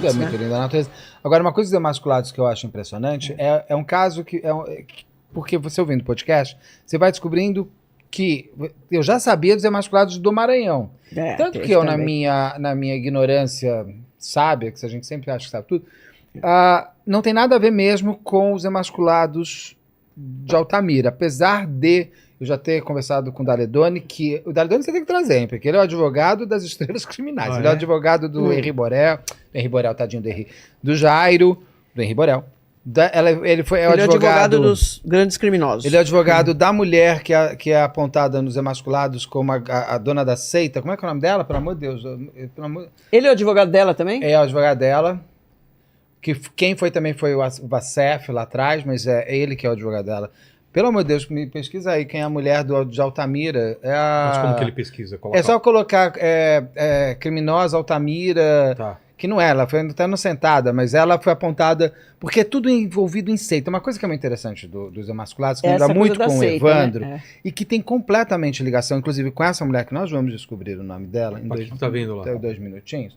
tudo é muito lindo na natureza. Agora, uma coisa dos emasculados que eu acho impressionante é um caso que... porque você ouvindo o podcast, você vai descobrindo que eu já sabia dos emasculados do Maranhão. Tanto que eu, na minha ignorância sábia, que a gente sempre acha que sabe tudo, não tem nada a ver mesmo com os emasculados de Altamira, apesar de eu já ter conversado com o Daledoni, que o Daledoni você tem que trazer, hein, porque ele é o advogado das estrelas criminais, ele é o advogado do Henri Borel, tadinho do Henri, do Jairo, do Henri Borel. Ele é o advogado dos grandes criminosos. Ele é o advogado da mulher que é apontada nos emasculados como a dona da seita. Como é que é o nome dela? Pelo amor de Deus. Ele é o advogado dela também? É o advogado dela. Quem foi também foi o Vacef lá atrás, mas é ele que é o advogado dela. Pelo amor de Deus, me pesquisa aí quem é a mulher de Altamira. Mas como que ele pesquisa? É só colocar criminosa Altamira... Tá. Que não é, ela foi até inocentada, mas ela foi apontada, porque é tudo envolvido em seita. Uma coisa que é muito interessante dos emasculados, que lembra muito com o Evandro, né? E que tem completamente ligação, inclusive com essa mulher que nós vamos descobrir o nome dela em dois minutinhos.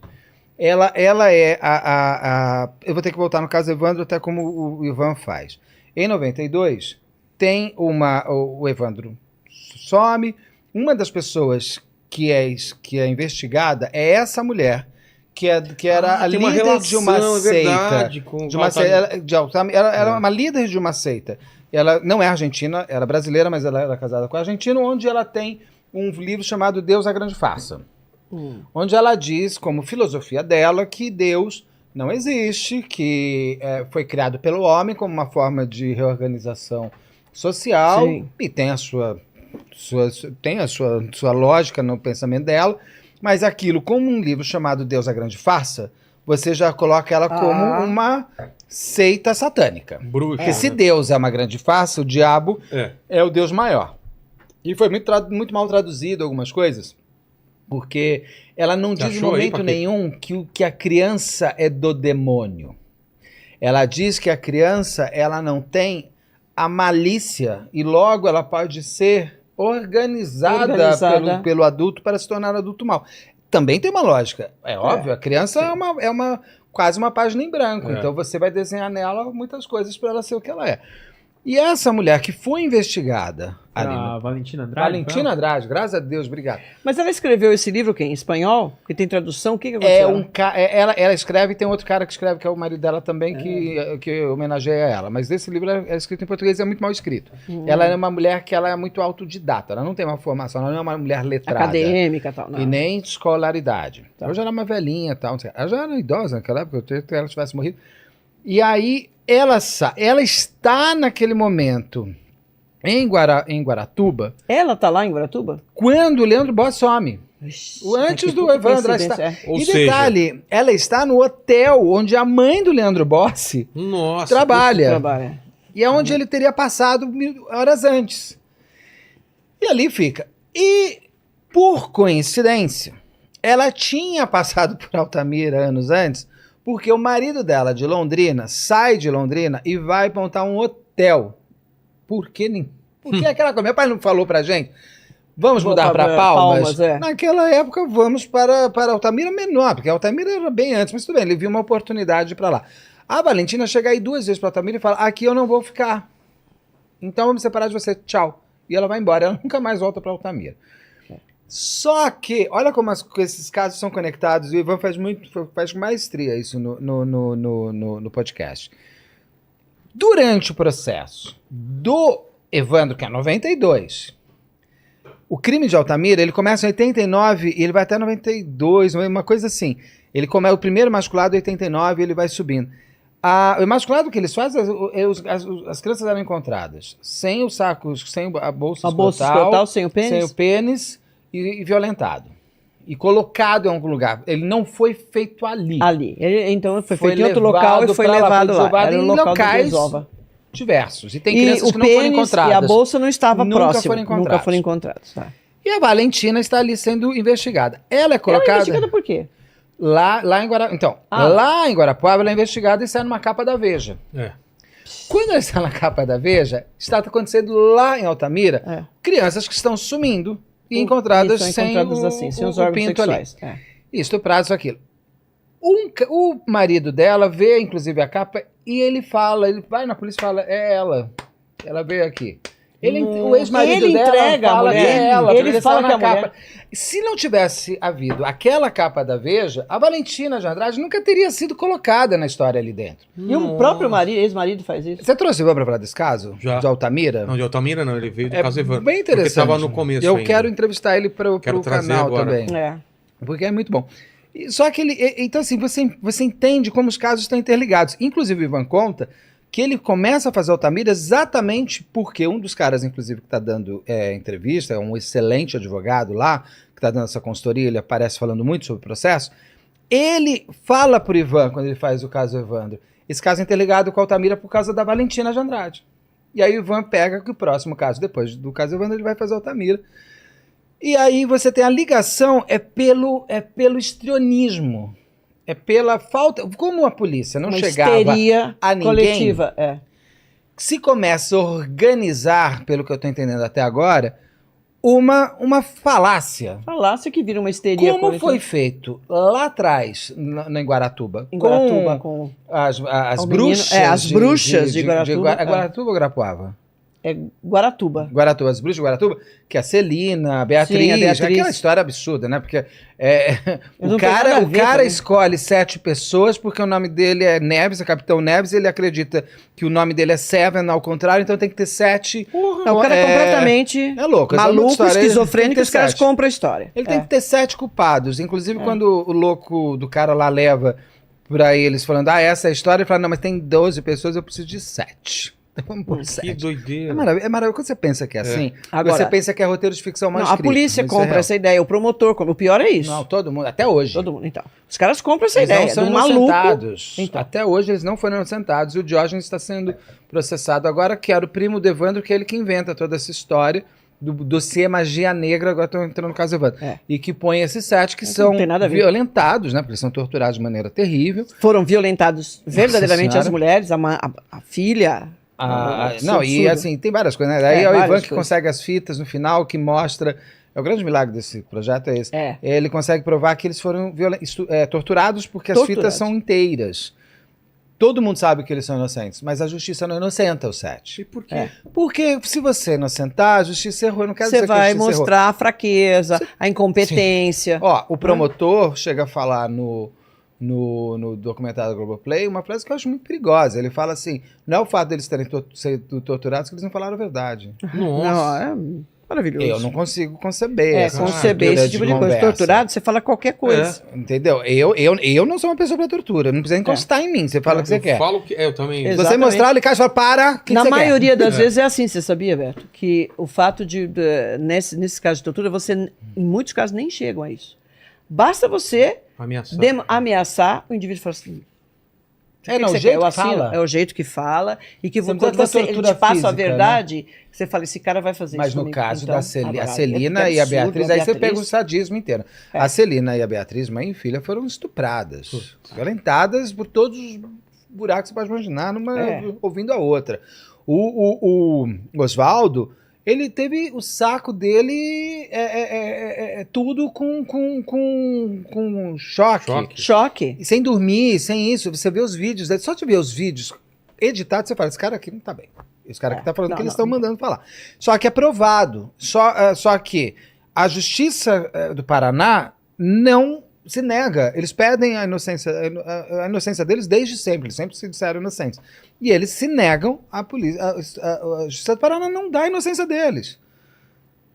Ela é eu vou ter que voltar no caso do Evandro, até como o Ivan faz. Em 92, tem o Evandro some, uma das pessoas que é investigada é essa mulher, que era a líder de uma seita. Ela era uma líder de uma seita. Ela não é argentina, era brasileira, mas ela era casada com argentino, onde ela tem um livro chamado Deus a Grande Farsa. Onde ela diz, como filosofia dela, que Deus não existe, que foi criado pelo homem como uma forma de reorganização social. Sim. E tem a sua lógica no pensamento dela. Mas aquilo, como um livro chamado Deus a Grande Farsa, você já coloca ela como uma seita satânica. Bruxa. Porque se Deus é uma grande farsa, o diabo é o Deus maior. E foi muito mal traduzido algumas coisas, porque ela não diz em momento nenhum que a criança é do demônio. Ela diz que a criança ela não tem a malícia e logo ela pode ser organizada. Pelo adulto para se tornar adulto mau. Também tem uma lógica. É óbvio, a criança é quase uma página em branco. Então você vai desenhar nela muitas coisas para ela ser o que ela é. E essa mulher que foi investigada... A Valentina Andrade? Valentina Andrade, graças a Deus, obrigado. Mas ela escreveu esse livro em espanhol? Que tem tradução? O que aconteceu? Ela escreve e tem outro cara que escreve, que é o marido dela também, que homenageia ela. Mas esse livro é escrito em português e é muito mal escrito. Ela é uma mulher que ela é muito autodidata. Ela não tem uma formação, ela não é uma mulher letrada. Acadêmica e tal. Não. E nem escolaridade. Tá. Ela já era uma velhinha e tal. Ela já era idosa naquela época, eu creio que ela tivesse morrido. E aí... Ela está naquele momento em Guaratuba. Ela está lá em Guaratuba? Quando o Leandro Bossi some. Antes do Evandro. E detalhe, ela está no hotel onde a mãe do Leandro Bossi trabalha. E é onde ele teria passado horas antes. E ali fica. E, por coincidência, ela tinha passado por Altamira anos antes, porque o marido dela, de Londrina, sai de Londrina e vai montar um hotel. Por que aquela coisa? Meu pai não falou pra gente, vamos mudar para Palmas? Naquela época, vamos para Altamira menor, porque Altamira era bem antes, mas tudo bem, ele viu uma oportunidade para lá. A Valentina chega aí 2 vezes para Altamira e fala, aqui eu não vou ficar. Então eu vou me separar de você, tchau. E ela vai embora, ela nunca mais volta para Altamira. Só que, olha como esses casos são conectados, e o Ivan faz com maestria isso no podcast. Durante o processo do Evandro, que é 92, o crime de Altamira, ele começa em 89 e ele vai até 92, uma coisa assim. Ele começa o primeiro emasculado em 89 e ele vai subindo. O emasculado que eles fazem, as crianças eram encontradas sem o saco, sem a bolsa escrotal, sem o pênis, e violentado. E colocado em algum lugar. Ele não foi feito ali. Então foi feito em outro local e foi levado lá. Era em locais diversos. E tem crianças que não foram encontradas. E a bolsa não estava próxima. Nunca foram encontrados. Tá. E a Valentina está ali sendo investigada. Ela é colocada... Ela é investigada por quê? Lá em Guarapuava. Então, lá em Guarapuava ela é investigada e sai numa capa da Veja. Quando ela está na capa da Veja, está acontecendo lá em Altamira, crianças que estão sumindo e encontradas sem os órgãos pinto sexuais. E estuprados, aquilo. O marido dela vê, inclusive, a capa e ele vai na polícia e fala, é ela. Ela veio aqui. O ex-marido dela entrega fala a mulher. que é ela. Ele fala que é a capa. mulher. Se não tivesse havido aquela capa da Veja, a Valentina de Andrade nunca teria sido colocada na história ali dentro. E o próprio ex-marido faz isso. Você trouxe o Ivan pra falar desse caso? Já. De Altamira? Não, de Altamira não, ele veio do caso Evandro. Bem interessante. Porque estava no começo Eu ainda. quero entrevistar ele pro canal agora. também. Porque é muito bom. Só que então assim, você entende como os casos estão interligados. Inclusive o Ivan conta que ele começa a fazer Altamira exatamente porque um dos caras, inclusive, que está dando entrevista, é um excelente advogado lá, que está dando essa consultoria, ele aparece falando muito sobre o processo, ele fala pro Ivan, quando ele faz o caso Evandro, esse caso é interligado com a Altamira por causa da Valentina de Andrade. E aí o Ivan pega que o próximo caso, depois do caso Evandro, ele vai fazer Altamira. E aí você tem a ligação, é pelo histrionismo. É pela falta... Como a polícia não chegava a ninguém... coletiva, Se começa a organizar, pelo que eu estou entendendo até agora, uma falácia. Falácia que vira uma histeria Como coletiva. foi feito lá atrás, em Guaratuba? Em Guaratuba, com as bruxas... as bruxas de Guaratuba. É Guaratuba ou Guarapuava? É Guaratuba. Guaratuba, as bruxas de Guaratuba, que é a Celina, a Beatriz, Sim, a Beatriz. aquela história absurda, né? Porque o cara escolhe 7 pessoas porque o nome dele é Neves, é Capitão Neves, e ele acredita que o nome dele é Seven, ao contrário, então tem que ter 7. Não, o cara é completamente louco, maluco, esquizofrênico, os caras compram a história. Ele tem que ter 7 culpados, inclusive quando o louco do cara lá leva pra eles falando, essa é a história, ele fala, não, mas tem 12 pessoas, eu preciso de 7. Vamos por 7. Que doideira. É maravilhoso. Quando você pensa que é assim, Agora, você pensa que é roteiro de ficção mais escrito. A polícia compra essa ideia, o promotor, o pior é isso. Não, todo mundo, até hoje. Todo mundo, então. Os caras compram essa eles ideia. Não são inocentados. Então. Até hoje eles não foram inocentados. E o Diógenes está sendo processado agora, que era o primo do Evandro, que é ele que inventa toda essa história do dossiê Magia Negra, agora estão entrando no caso do Evandro. E que põe esses 7 que são violentados, né? Porque eles são torturados de maneira terrível. Foram violentados verdadeiramente as mulheres, a filha... não, e assim, tem várias coisas, né? Daí é o Ivan que consegue as fitas no final, que mostra... O grande milagre desse projeto é esse. Ele consegue provar que eles foram torturados porque as fitas são inteiras. Todo mundo sabe que eles são inocentes, mas a justiça não inocenta os 7. E por quê? Porque se você inocentar, a justiça errou. Não quero dizer que a justiça errou. Você vai mostrar a fraqueza, a incompetência. O promotor chega a falar no documentário do Globoplay, uma frase que eu acho muito perigosa. Ele fala assim, não é o fato deles terem sido torturados que eles não falaram a verdade. Nossa. Não, é maravilhoso. Eu não consigo conceber conceber esse tipo de coisa. Torturado, você fala qualquer coisa. Entendeu? Eu não sou uma pessoa pra tortura. Não precisa encostar em mim. Você fala o que você quer. Eu falo que eu também. Se você mostrar, ele cai e fala, para, Na maioria das vezes é assim, você sabia, Beto? Que o fato nesse caso de tortura, você, em muitos casos, nem chegam a isso. Basta você ameaçar o indivíduo e falar assim. O jeito que fala. É o jeito que fala. E que quando ele te passa a verdade, você fala, esse cara vai fazer isso. Mas no caso da Celina e a Beatriz, aí você pega o sadismo inteiro. A Celina e a Beatriz, mãe e filha, foram estupradas. Violentadas por todos os buracos que você pode imaginar, ouvindo a outra. O Oswaldo... Ele teve o saco dele tudo com choque. E sem dormir, sem isso. Você vê os vídeos, só de ver os vídeos editados, você fala, esse cara aqui não tá bem. Esse cara aqui tá falando que eles estão mandando falar. Só que é provado. Só que a Justiça do Paraná não se nega. Eles pedem a inocência deles desde sempre. Eles sempre se disseram inocentes. E eles se negam, a Justiça do Paraná não dá a inocência deles.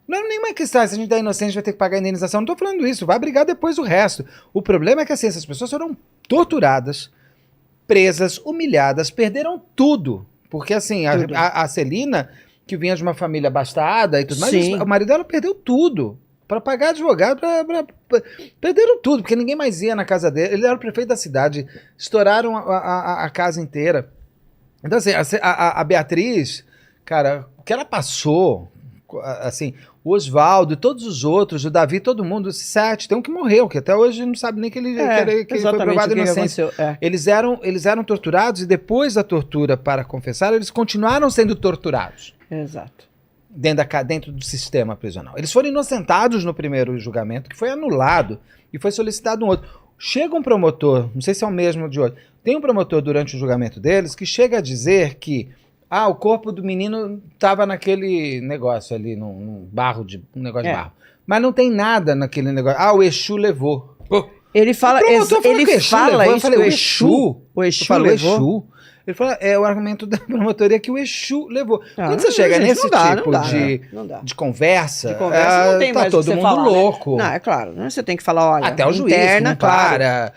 Não é nenhuma questão, se a gente der inocência, a gente vai ter que pagar a indenização. Não estou falando isso, vai brigar depois o resto. O problema é que assim, essas pessoas foram torturadas, presas, humilhadas, perderam tudo. Porque assim, a Celina, que vinha de uma família abastada e tudo mais, o marido dela perdeu tudo. Para pagar advogado, perderam tudo, porque ninguém mais ia na casa dele. Ele era o prefeito da cidade, estouraram a casa inteira. Então, assim, a Beatriz, cara, o que ela passou, assim, o Oswaldo, todos os outros, o Davi, todo mundo, os 7, tem um que morreu, que até hoje não sabe nem que ele foi provado inocente. Eles eram torturados e depois da tortura para confessar, eles continuaram sendo torturados. Exato. Dentro do sistema prisional. Eles foram inocentados no primeiro julgamento, que foi anulado, e foi solicitado um outro. Chega um promotor, não sei se é o mesmo de hoje, tem um promotor durante o julgamento deles que chega a dizer que o corpo do menino estava naquele negócio ali, num barro, um negócio de barro. Mas não tem nada naquele negócio. O Exu levou. Ele fala, isso que o Exu levou. Ele fala, o argumento da promotoria que o Exu levou. Quando você chega nesse tipo de conversa, não tem mais todo mundo falar, louco. Né? Não, é claro, né? Você tem que falar, olha, até o juiz interna,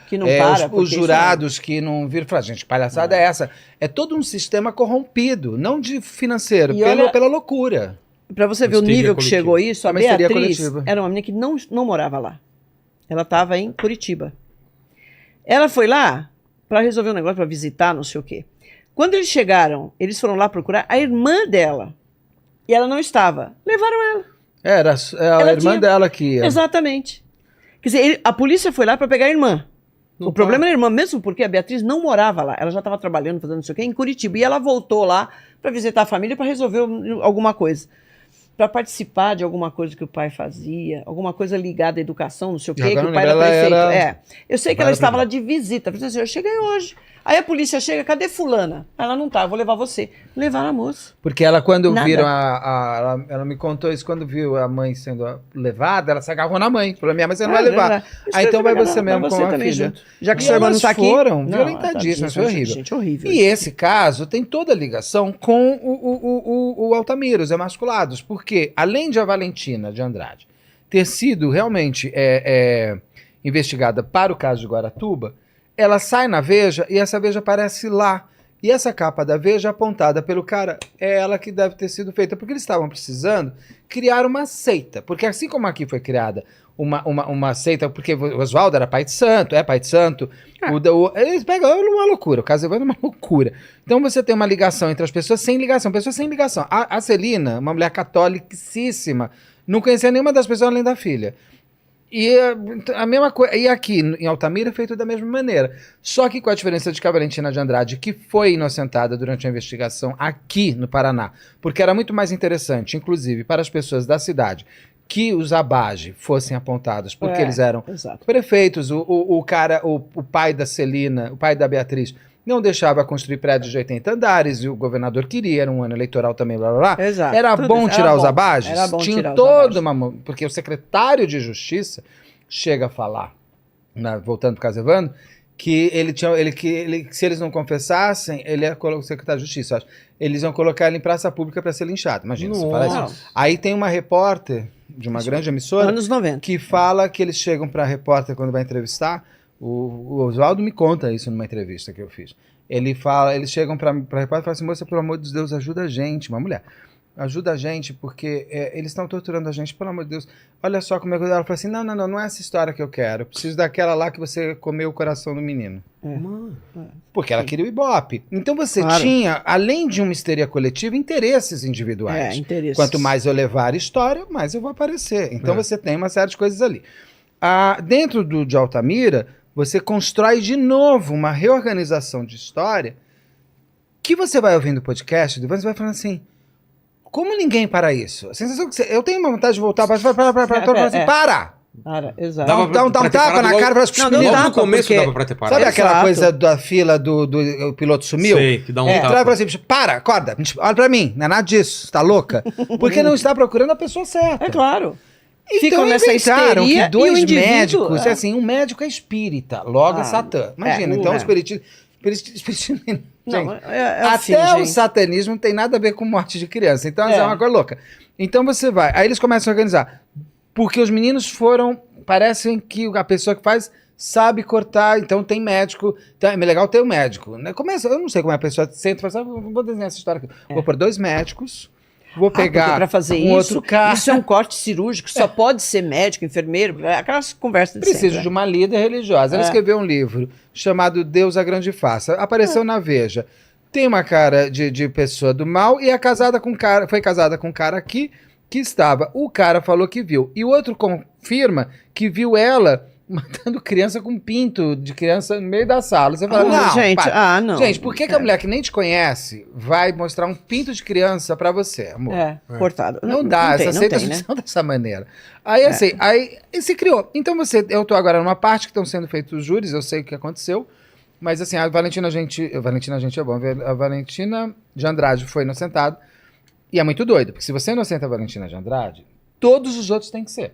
que não para. Os jurados que não viram, falam, gente, que palhaçada é essa? É todo um sistema corrompido, não de financeiro, pela loucura. Pra você ver o nível que chegou isso, a Beatriz era uma menina que não morava lá. Ela estava em Curitiba. Ela foi lá para resolver um negócio, para visitar, não sei o quê. Quando eles chegaram, eles foram lá procurar a irmã dela. E ela não estava. Levaram ela. Era a irmã dela que ia. Exatamente. Quer dizer, a polícia foi lá para pegar a irmã. O problema era a irmã, mesmo porque a Beatriz não morava lá. Ela já estava trabalhando, fazendo não sei o quê, em Curitiba. E ela voltou lá para visitar a família, para resolver alguma coisa. Para participar de alguma coisa que o pai fazia, alguma coisa ligada à educação, não sei o quê, que o pai era prefeito. Eu sei que ela estava lá de visita. Eu cheguei hoje. Aí a polícia chega, cadê fulana? Ela não tá, eu vou levar você. Levaram a moça. Porque ela, quando viram ela me contou isso, quando viu a mãe sendo levada, ela se agarrou na mãe. Falou, minha mãe, você não vai levar. Então vai você mesmo com a filha. Junto. Já que sua irmã não tá aqui. Foram violentadíssimas, foi horrível. Gente, horrível. E esse caso tem toda a ligação com o Altamira, os emasculados, porque além de a Valentina de Andrade ter sido realmente investigada para o caso de Guaratuba, ela sai na Veja e essa Veja aparece lá. E essa capa da Veja apontada pelo cara é ela que deve ter sido feita, porque eles estavam precisando criar uma seita. Porque assim como aqui foi criada uma seita, porque o Oswaldo era pai de santo, pai de santo, eles pegam uma loucura, o caso é uma loucura. Então você tem uma ligação entre as pessoas sem ligação. A Celina, uma mulher catolicíssima, não conhecia nenhuma das pessoas além da filha. E a mesma coisa, e aqui em Altamira é feito da mesma maneira. Só que com a diferença de que a Valentina de Andrade, que foi inocentada durante a investigação aqui no Paraná, porque era muito mais interessante, inclusive, para as pessoas da cidade, que os Abage fossem apontados, porque eles eram prefeitos, o pai da Celina, o pai da Beatriz, não deixava construir prédios de 80 andares, e o governador queria, era um ano eleitoral também, blá blá blá. Exato. Era bom tirar os Abages? Era bom Tinha tirar toda uma... Porque o secretário de Justiça chega a falar, voltando para o caso Evandro, que se eles não confessassem, ele ia colocar o secretário de Justiça, acho, eles iam colocar ele em praça pública para ser linchado. Imagina, se fala isso. Aí tem uma repórter de uma grande emissora anos 90. que fala que eles chegam para a repórter quando vai entrevistar. O Oswaldo me conta isso numa entrevista que eu fiz. Eles chegam para a repórter e falam assim, moça, pelo amor de Deus, ajuda a gente, uma mulher. Ajuda a gente, porque eles estão torturando a gente, pelo amor de Deus. Olha só como é que ela fala assim, não é essa história que eu quero. Eu preciso daquela lá que você comeu o coração do menino. Porque ela queria o Ibope. Então você tinha, além de uma histeria coletiva, interesses individuais. Interesses. Quanto mais eu levar a história, mais eu vou aparecer. Então você tem uma série de coisas ali. Dentro de Altamira, você constrói de novo uma reorganização de história que você vai ouvindo o podcast, depois você vai falando assim, como ninguém para isso? A sensação que eu tenho uma vontade de voltar, para, exato. Dá um tapa na cara para as pessoas. Logo no começo dava para ter parado. Sabe aquela coisa da fila do piloto sumiu? Sei, que dá um tapa. Fala assim, para, acorda, olha para mim, não é nada disso, tá louca? Porque não está procurando a pessoa certa. É claro. Então ficam nessa histeria que dois médicos, assim, um médico é espírita, logo é Satã. Imagina, então o espiritismo... Não, até o satanismo não tem nada a ver com morte de criança. Então é uma coisa louca. Então você vai. Aí eles começam a organizar. Porque os meninos parecem que a pessoa que faz sabe cortar, então tem médico. Então é legal ter um médico. Né? Eu não sei como é a pessoa senta e fala assim, vou desenhar essa história aqui. Vou pôr 2 médicos. Vou pegar para fazer outro cara. Isso é um corte cirúrgico, só pode ser médico, enfermeiro, aquelas conversas de Preciso sempre, de uma líder religiosa. Ela escreveu um livro chamado Deus a Grande Farsa. Apareceu na Veja. Tem uma cara de pessoa do mal e foi casada com um cara aqui que estava. O cara falou que viu. E o outro confirma que viu ela matando criança com pinto de criança no meio da sala. Você fala, não, gente, não. Gente, por que a mulher que nem te conhece vai mostrar um pinto de criança pra você, amor? Cortado. Não dá, essa seitas não são dessa maneira. Aí, assim, aí se criou. Então eu tô agora numa parte que estão sendo feitos os júris, eu sei o que aconteceu, mas assim, a Valentina de Andrade foi inocentada, e é muito doido, porque se você inocenta a Valentina de Andrade, todos os outros têm que ser.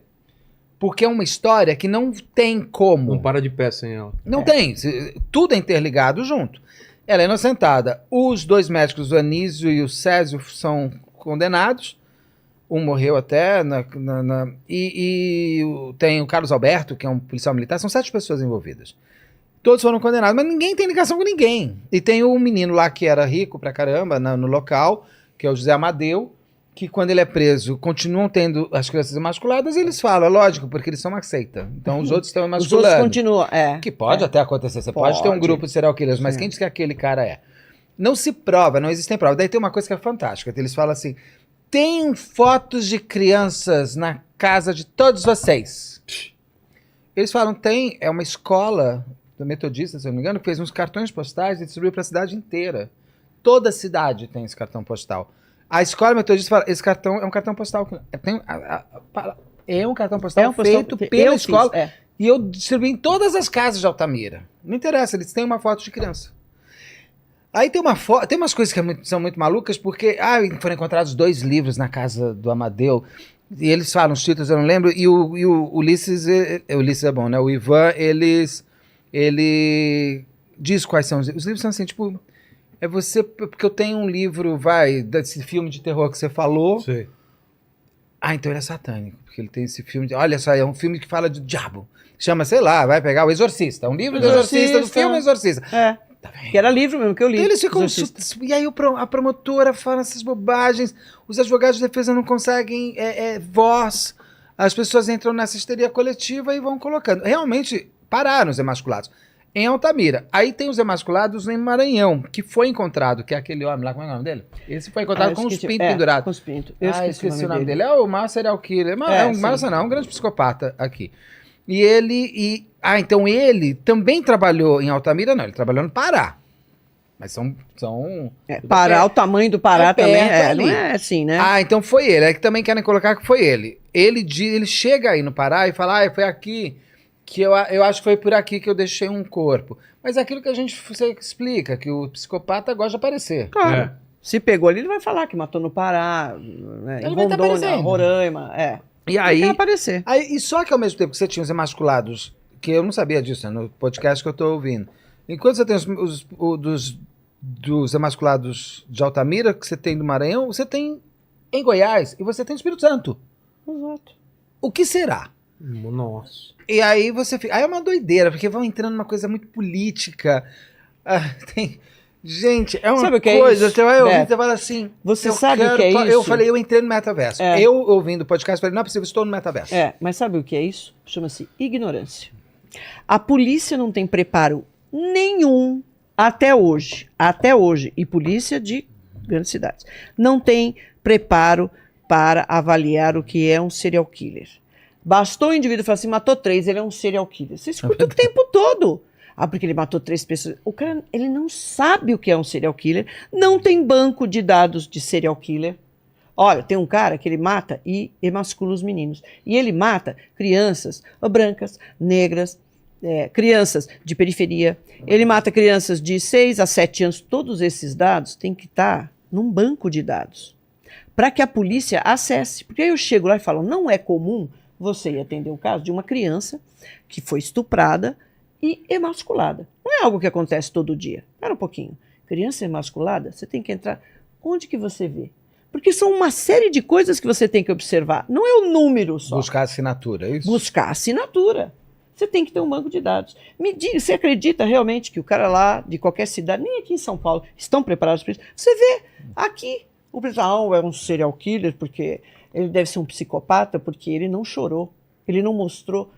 Porque é uma história que não tem como... Não para de pé sem ela. Não tem. Tudo é interligado junto. Ela é inocentada. Os 2 médicos, o Anísio e o Césio, são condenados. Um morreu até. Tem o Carlos Alberto, que é um policial militar. São 7 pessoas envolvidas. Todos foram condenados, mas ninguém tem ligação com ninguém. E tem um menino lá que era rico pra caramba no local, que é o José Amadeu, que quando ele é preso, continuam tendo as crianças emasculadas, e eles falam, lógico, porque eles são uma seita. Então os outros estão emasculando. Os outros continuam, Que pode até acontecer, você pode ter um grupo de serial killers, mas quem diz que aquele cara é? Não se prova, não existem provas. Daí tem uma coisa que é fantástica, eles falam assim, tem fotos de crianças na casa de todos vocês. Eles falam, tem, é uma escola do Metodista, se eu não me engano, que fez uns cartões postais e distribuiu para a cidade inteira. Toda a cidade tem esse cartão postal. A escola metodista fala, esse cartão é um cartão postal. É um cartão postal feito pela escola. E eu distribuí em todas as casas de Altamira. Não interessa, eles têm uma foto de criança. Aí tem umas coisas que são muito malucas, porque foram encontrados 2 livros na casa do Amadeu. E eles falam os títulos, eu não lembro. E o Ulisses, Ulisses é bom, né? O Ivan, ele diz quais são os livros. Os livros são assim, tipo... É você, porque eu tenho um livro, desse filme de terror que você falou. Sei. Então ele é satânico, porque ele tem esse filme, olha só, é um filme que fala de diabo. Chama, sei lá, vai pegar O Exorcista, um livro do Exorcista, do filme Exorcista. Tá que era livro mesmo que eu li. Então eles ficam, e aí a promotora fala essas bobagens, os advogados de defesa não conseguem voz, as pessoas entram nessa histeria coletiva e vão colocando. Realmente, pararam os emasculados. Em Altamira. Aí tem os emasculados em Maranhão, que foi encontrado, que é aquele homem lá, como é o nome dele? Esse foi encontrado com os pintos pendurados. Com os pintos. Esqueci o nome dele. É o maior serial killer. É um grande psicopata aqui. E então ele também trabalhou em Altamira? Não, ele trabalhou no Pará. Mas são Pará, o tamanho do Pará também não é assim, né? Então foi ele. É que também querem colocar que foi ele. Ele chega aí no Pará e fala, foi aqui... que eu acho que foi por aqui que eu deixei um corpo. Mas é aquilo que você explica, que o psicopata gosta de aparecer. Claro. Se pegou ali, ele vai falar que matou no Pará, em Rondônia, Roraima. E aí, ele quer aparecer. E só que ao mesmo tempo que você tinha os emasculados, que eu não sabia disso, no podcast que eu tô ouvindo. Enquanto você tem dos emasculados de Altamira, que você tem do Maranhão, você tem em Goiás e você tem no Espírito Santo. Exato. O que será? Nossa. E aí você fica... Aí é uma doideira, porque vão entrando numa coisa muito política. Gente, é uma sabe coisa... Você vai ouvir, você fala assim... Você sabe o que é isso? Eu falei, eu entrei no metaverso. Eu ouvindo o podcast, falei, não é possível, estou no metaverso. Mas sabe o que é isso? Chama-se ignorância. A polícia não tem preparo nenhum até hoje, e polícia de grandes cidades, não tem preparo para avaliar o que é um serial killer. Bastou o indivíduo falar assim, matou 3, ele é um serial killer. Você escuta o tempo todo. Porque ele matou 3 pessoas. O cara, ele não sabe o que é um serial killer, não tem banco de dados de serial killer. Olha, tem um cara que ele mata e emascula os meninos. E ele mata crianças brancas, negras, crianças de periferia. Ele mata crianças de 6 a 7 anos. Todos esses dados têm que estar num banco de dados para que a polícia acesse. Porque aí eu chego lá e falo, não é comum você ir atender o caso de uma criança que foi estuprada e emasculada. Não é algo que acontece todo dia. Espera um pouquinho. Criança emasculada, você tem que entrar... Onde que você vê? Porque são uma série de coisas que você tem que observar. Não é o número só. Buscar assinatura, é isso? Buscar assinatura. Você tem que ter um banco de dados. Me diga, você acredita realmente que o cara lá, de qualquer cidade, nem aqui em São Paulo, estão preparados para isso? Você vê aqui, o pessoal é um serial killer porque... Ele deve ser um psicopata porque ele não chorou. Ele não mostrou.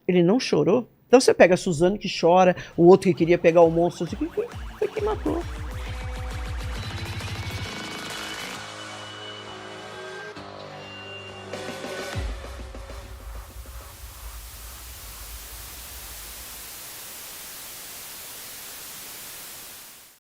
Ele não chorou. Então você pega a Suzane que chora, o outro que queria pegar o monstro, foi quem matou.